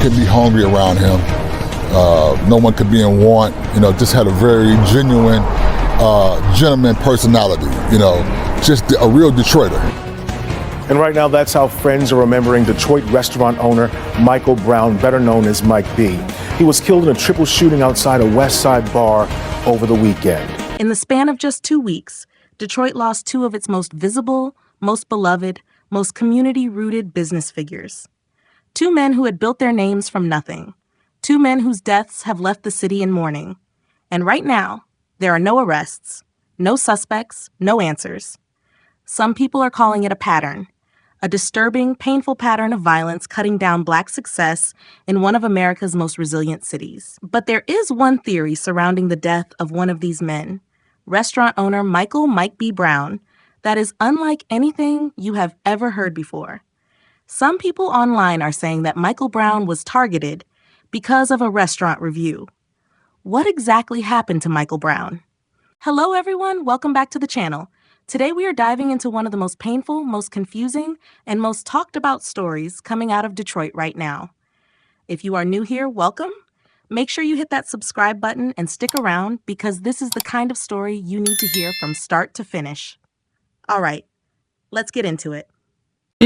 could be hungry around him. No one could be in want. Just had a very genuine, gentleman personality. Just a real Detroiter. And right now, that's how friends are remembering Detroit restaurant owner Michael Brown, better known as Mike B. He was killed in a triple shooting outside a West Side bar over the weekend. In the span of just 2 weeks, Detroit lost two of its most visible, most beloved, most community-rooted business figures. Two men who had built their names from nothing. Two men whose deaths have left the city in mourning. And right now, there are no arrests, no suspects, no answers. Some people are calling it a pattern. A disturbing, painful pattern of violence cutting down Black success in one of America's most resilient cities. But there is one theory surrounding the death of one of these men, restaurant owner Mike B. Brown, that is unlike anything you have ever heard before. Some people online are saying that Michael Brown was targeted because of a restaurant review. What exactly happened to Michael Brown? Hello, everyone. Welcome back to the channel. Today, we are diving into one of the most painful, most confusing, and most talked about stories coming out of Detroit right now. If you are new here, welcome. Make sure you hit that subscribe button and stick around because this is the kind of story you need to hear from start to finish. All right, let's get into it.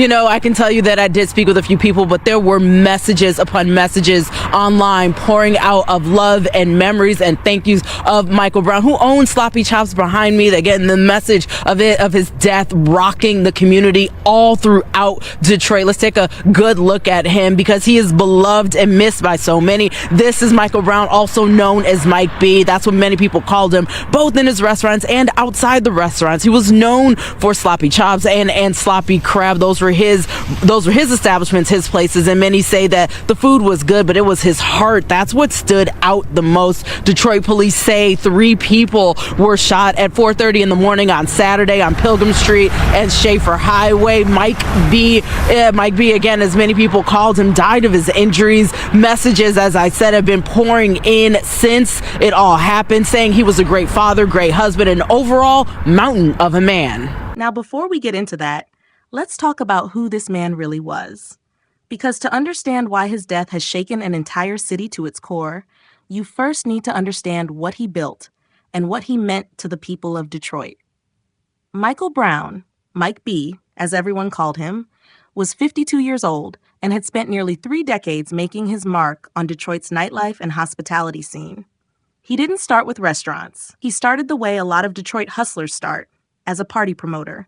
I can tell you that I did speak with a few people, but there were messages upon messages online pouring out of love and memories and thank yous of Michael Brown, who owns Sloppy Chops behind me. Again, the message of his death rocking the community all throughout Detroit. Let's take a good look at him because he is beloved and missed by so many. This is Michael Brown, also known as Mike B. That's what many people called him, both in his restaurants and outside the restaurants. He was known for Sloppy Chops and Sloppy Crab. Those were his establishments, his places, and many say that the food was good, but it was his heart. That's what stood out the most. Detroit police say 3 people were shot at 4:30 in the morning on Saturday on Pilgrim Street and Schaefer Highway. Mike B, again, as many people called him, died of his injuries. Messages, as I said, have been pouring in since it all happened, saying he was a great father, great husband, and overall mountain of a man. Now, before we get into that, let's talk about who this man really was. Because to understand why his death has shaken an entire city to its core, you first need to understand what he built and what he meant to the people of Detroit. Michael Brown, Mike B, as everyone called him, was 52 years old and had spent nearly 3 decades making his mark on Detroit's nightlife and hospitality scene. He didn't start with restaurants. He started the way a lot of Detroit hustlers start, as a party promoter.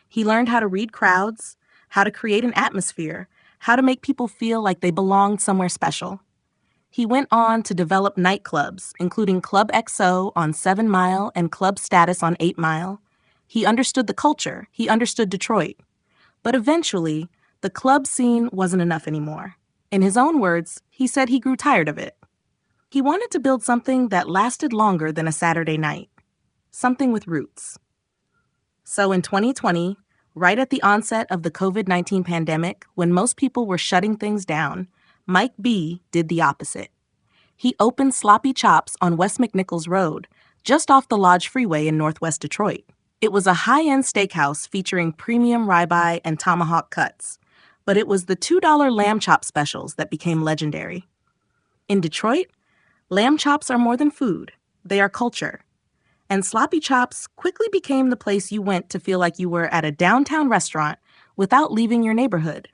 He learned how to read crowds, how to create an atmosphere, how to make people feel like they belonged somewhere special. He went on to develop nightclubs, including Club XO on 7 Mile and Club Status on 8 Mile. He understood the culture. He understood Detroit. But eventually, the club scene wasn't enough anymore. In his own words, he said he grew tired of it. He wanted to build something that lasted longer than a Saturday night, something with roots. So in 2020, right at the onset of the COVID-19 pandemic, when most people were shutting things down, Mike B did the opposite. He opened Sloppy Chops on West McNichols Road, just off the Lodge Freeway in Northwest Detroit. It was a high-end steakhouse featuring premium ribeye and tomahawk cuts, but it was the $2 lamb chop specials that became legendary. In Detroit, lamb chops are more than food. They are culture. And Sloppy Chops quickly became the place you went to feel like you were at a downtown restaurant without leaving your neighborhood.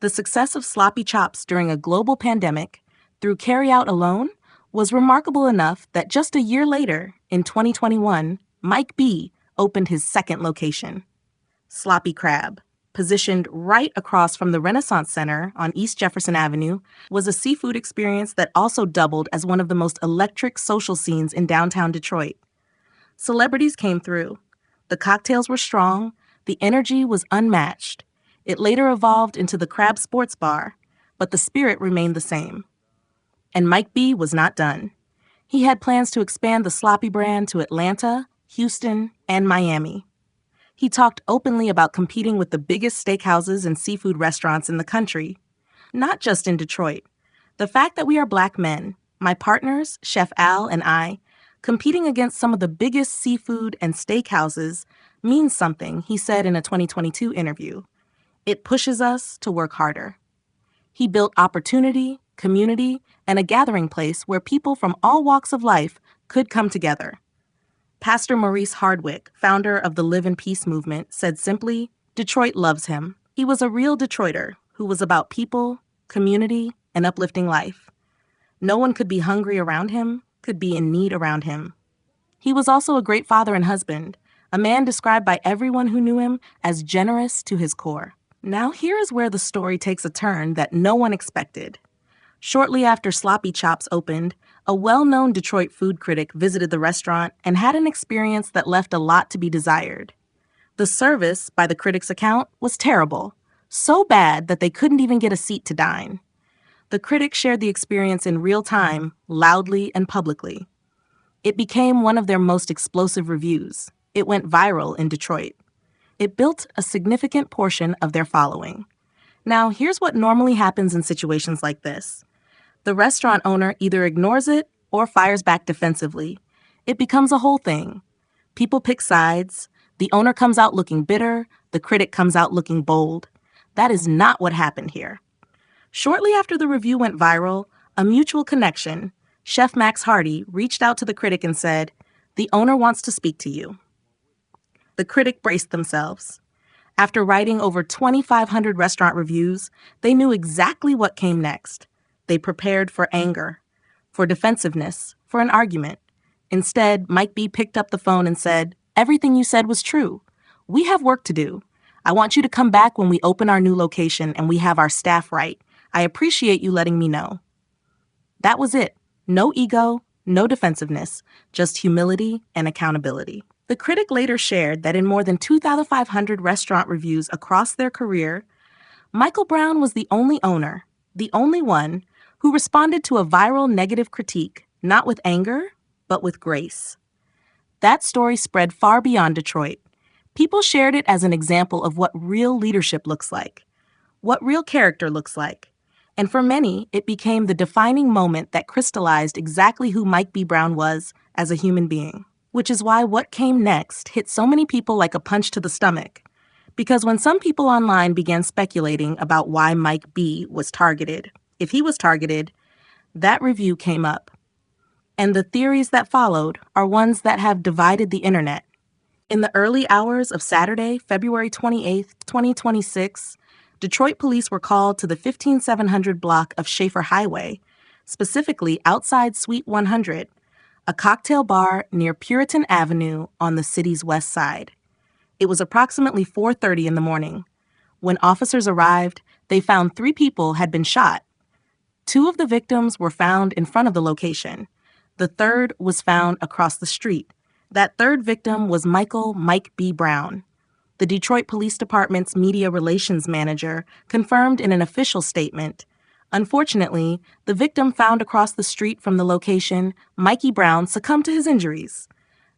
The success of Sloppy Chops during a global pandemic, through carryout alone, was remarkable enough that just a year later, in 2021, Mike B opened his second location, Sloppy Crab. Positioned right across from the Renaissance Center on East Jefferson Avenue, was a seafood experience that also doubled as one of the most electric social scenes in downtown Detroit. Celebrities came through. The cocktails were strong. The energy was unmatched. It later evolved into the Crab Sports Bar, but the spirit remained the same. And Mike B was not done. He had plans to expand the Sloppy brand to Atlanta, Houston, and Miami. He talked openly about competing with the biggest steakhouses and seafood restaurants in the country, not just in Detroit. The fact that we are Black men, my partners, Chef Al and I, competing against some of the biggest seafood and steakhouses means something, he said in a 2022 interview. It pushes us to work harder. He built opportunity, community, and a gathering place where people from all walks of life could come together. Pastor Maurice Hardwick, founder of the Live in Peace movement, said simply, "Detroit loves him." He was a real Detroiter who was about people, community, and uplifting life. No one could be hungry around him, could be in need around him. He was also a great father and husband, a man described by everyone who knew him as generous to his core. Now here is where the story takes a turn that no one expected. Shortly after Sloppy Chops opened, a well-known Detroit food critic visited the restaurant and had an experience that left a lot to be desired. The service, by the critic's account, was terrible, so bad that they couldn't even get a seat to dine. The critic shared the experience in real time, loudly and publicly. It became one of their most explosive reviews. It went viral in Detroit. It built a significant portion of their following. Now, here's what normally happens in situations like this. The restaurant owner either ignores it or fires back defensively. It becomes a whole thing. People pick sides. The owner comes out looking bitter. The critic comes out looking bold. That is not what happened here. Shortly after the review went viral, a mutual connection, Chef Max Hardy, reached out to the critic and said, "The owner wants to speak to you." The critic braced themselves. After writing over 2,500 restaurant reviews, they knew exactly what came next. They prepared for anger, for defensiveness, for an argument. Instead, Mike B picked up the phone and said, "Everything you said was true. We have work to do. I want you to come back when we open our new location and we have our staff right. I appreciate you letting me know." That was it. No ego, no defensiveness, just humility and accountability. The critic later shared that in more than 2,500 restaurant reviews across their career, Michael Brown was the only owner, the only one, who responded to a viral negative critique, not with anger, but with grace. That story spread far beyond Detroit. People shared it as an example of what real leadership looks like, what real character looks like. And for many, it became the defining moment that crystallized exactly who Mike B. Brown was as a human being. Which is why what came next hit so many people like a punch to the stomach. Because when some people online began speculating about why Mike B. was targeted, if he was targeted, that review came up. And the theories that followed are ones that have divided the internet. In the early hours of Saturday, February 28, 2026, Detroit police were called to the 15700 block of Schaefer Highway, specifically outside Suite 100, a cocktail bar near Puritan Avenue on the city's west side. It was approximately 4:30 in the morning. When officers arrived, they found 3 people had been shot. 2 of the victims were found in front of the location. The third was found across the street. That third victim was Michael "Mike B. Brown. The Detroit Police Department's media relations manager confirmed in an official statement, "Unfortunately, the victim found across the street from the location, Mikey Brown, succumbed to his injuries.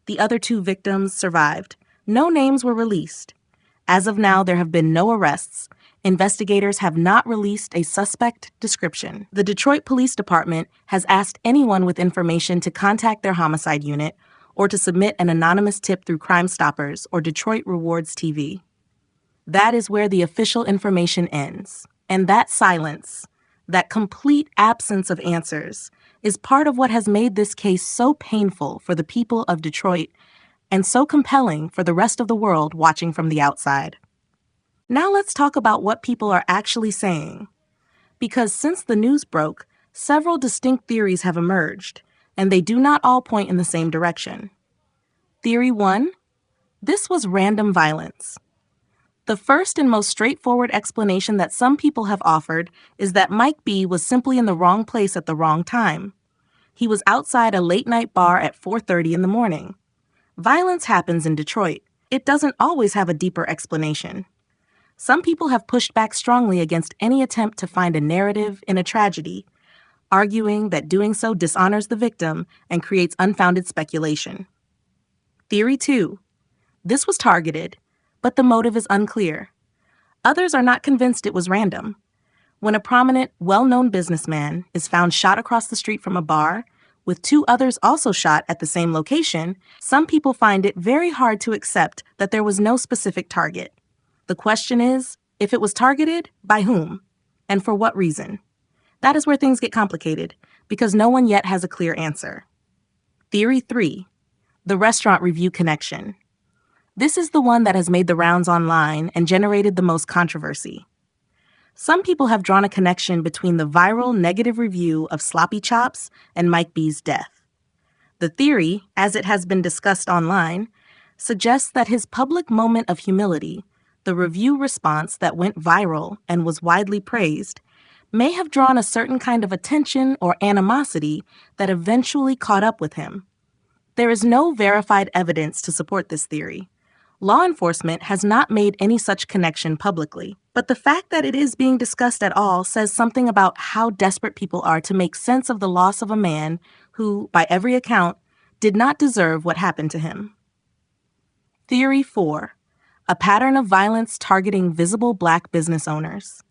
The other 2 victims survived. No names were released. As of now, there have been no arrests. Investigators have not released a suspect description." The Detroit Police Department has asked anyone with information to contact their homicide unit or to submit an anonymous tip through Crime Stoppers or Detroit Rewards TV. That is where the official information ends. And that silence, that complete absence of answers, is part of what has made this case so painful for the people of Detroit and so compelling for the rest of the world watching from the outside. Now let's talk about what people are actually saying. Because since the news broke, several distinct theories have emerged, and they do not all point in the same direction. Theory 1: this was random violence. The first and most straightforward explanation that some people have offered is that Mike B. was simply in the wrong place at the wrong time. He was outside a late-night bar at 4:30 in the morning. Violence happens in Detroit. It doesn't always have a deeper explanation. Some people have pushed back strongly against any attempt to find a narrative in a tragedy, arguing that doing so dishonors the victim and creates unfounded speculation. Theory 2: this was targeted, but the motive is unclear. Others are not convinced it was random. When a prominent, well-known businessman is found shot across the street from a bar, with 2 others also shot at the same location, some people find it very hard to accept that there was no specific target. The question is, if it was targeted, by whom? and for what reason? That is where things get complicated, because no one yet has a clear answer. Theory 3. The restaurant review connection. This is the one that has made the rounds online and generated the most controversy. Some people have drawn a connection between the viral negative review of Sloppy Chops and Mike B's death. The theory, as it has been discussed online, suggests that his public moment of humility, the review response that went viral and was widely praised, may have drawn a certain kind of attention or animosity that eventually caught up with him. There is no verified evidence to support this theory. Law enforcement has not made any such connection publicly, but the fact that it is being discussed at all says something about how desperate people are to make sense of the loss of a man who, by every account, did not deserve what happened to him. Theory 4. A pattern of violence targeting visible Black business owners.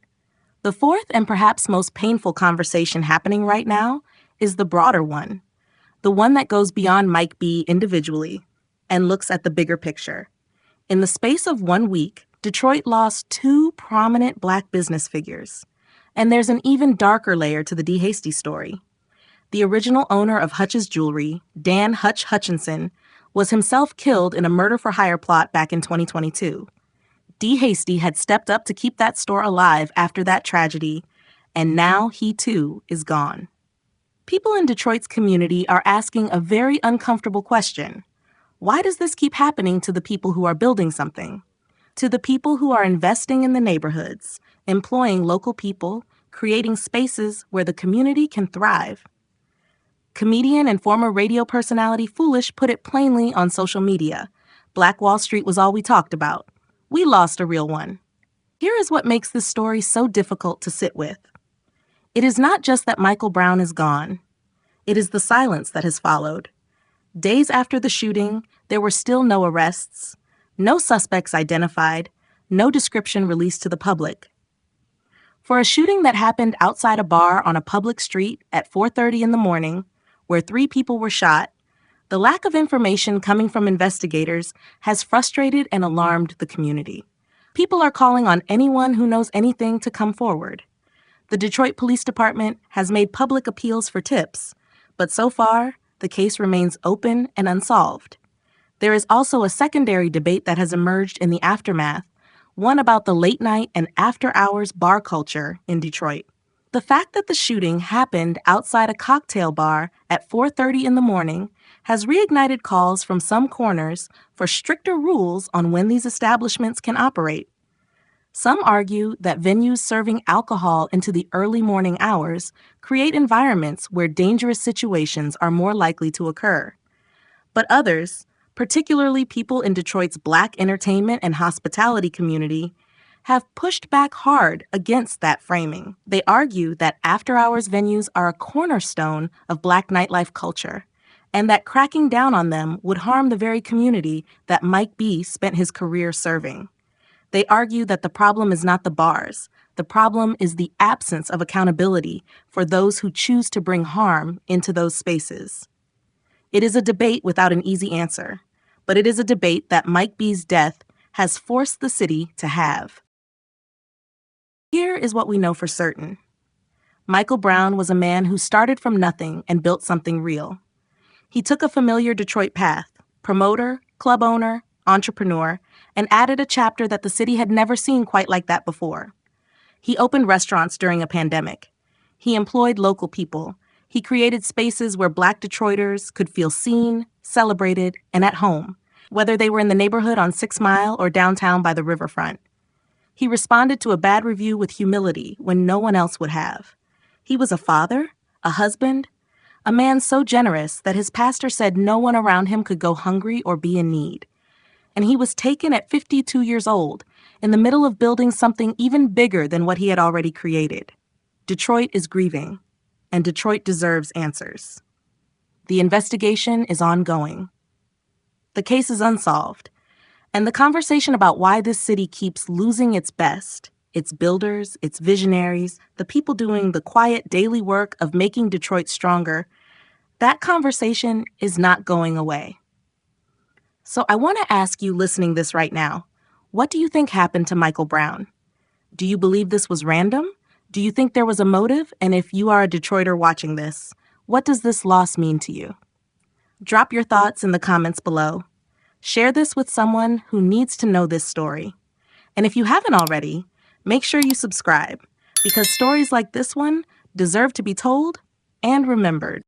The fourth and perhaps most painful conversation happening right now is the broader one, the one that goes beyond Mike B. individually and looks at the bigger picture. In the space of 1 week, Detroit lost 2 prominent Black business figures. And there's an even darker layer to the D. Hasty story. The original owner of Hutch's Jewelry, Dan Hutch Hutchinson, was himself killed in a murder-for-hire plot back in 2022. D. Hasty had stepped up to keep that store alive after that tragedy, and now he too is gone. People in Detroit's community are asking a very uncomfortable question. Why does this keep happening to the people who are building something? To the people who are investing in the neighborhoods, employing local people, creating spaces where the community can thrive. Comedian and former radio personality Foolish put it plainly on social media. Black Wall Street was all we talked about. We lost a real one. Here is what makes this story so difficult to sit with. It is not just that Michael Brown is gone. It is the silence that has followed. Days after the shooting, there were still no arrests, no suspects identified, no description released to the public. For a shooting that happened outside a bar on a public street at 4:30 in the morning, where 3 people were shot, the lack of information coming from investigators has frustrated and alarmed the community. People are calling on anyone who knows anything to come forward. The Detroit Police Department has made public appeals for tips, but so far, the case remains open and unsolved. There is also a secondary debate that has emerged in the aftermath, one about the late-night and after-hours bar culture in Detroit. The fact that the shooting happened outside a cocktail bar at 4:30 in the morning has reignited calls from some corners for stricter rules on when these establishments can operate. Some argue that venues serving alcohol into the early morning hours create environments where dangerous situations are more likely to occur. But others, particularly people in Detroit's Black entertainment and hospitality community, have pushed back hard against that framing. They argue that after-hours venues are a cornerstone of Black nightlife culture, and that cracking down on them would harm the very community that Mike B. spent his career serving. They argue that the problem is not the bars. The problem is the absence of accountability for those who choose to bring harm into those spaces. It is a debate without an easy answer, but it is a debate that Mike B's death has forced the city to have. Here is what we know for certain. Michael Brown was a man who started from nothing and built something real. He took a familiar Detroit path, promoter, club owner, entrepreneur, and added a chapter that the city had never seen quite like that before. He opened restaurants during a pandemic. He employed local people. He created spaces where Black Detroiters could feel seen, celebrated, and at home, whether they were in the neighborhood on 6 Mile or downtown by the riverfront. He responded to a bad review with humility when no one else would have. He was a father, a husband, a man so generous that his pastor said no one around him could go hungry or be in need. And he was taken at 52 years old, in the middle of building something even bigger than what he had already created. Detroit is grieving, and Detroit deserves answers. The investigation is ongoing. The case is unsolved, and the conversation about why this city keeps losing its best, its builders, its visionaries, the people doing the quiet daily work of making Detroit stronger, that conversation is not going away. So I want to ask you listening this right now, what do you think happened to Michael Brown? Do you believe this was random? Do you think there was a motive? And if you are a Detroiter watching this, what does this loss mean to you? Drop your thoughts in the comments below. Share this with someone who needs to know this story. And if you haven't already, make sure you subscribe, because stories like this one deserve to be told and remembered.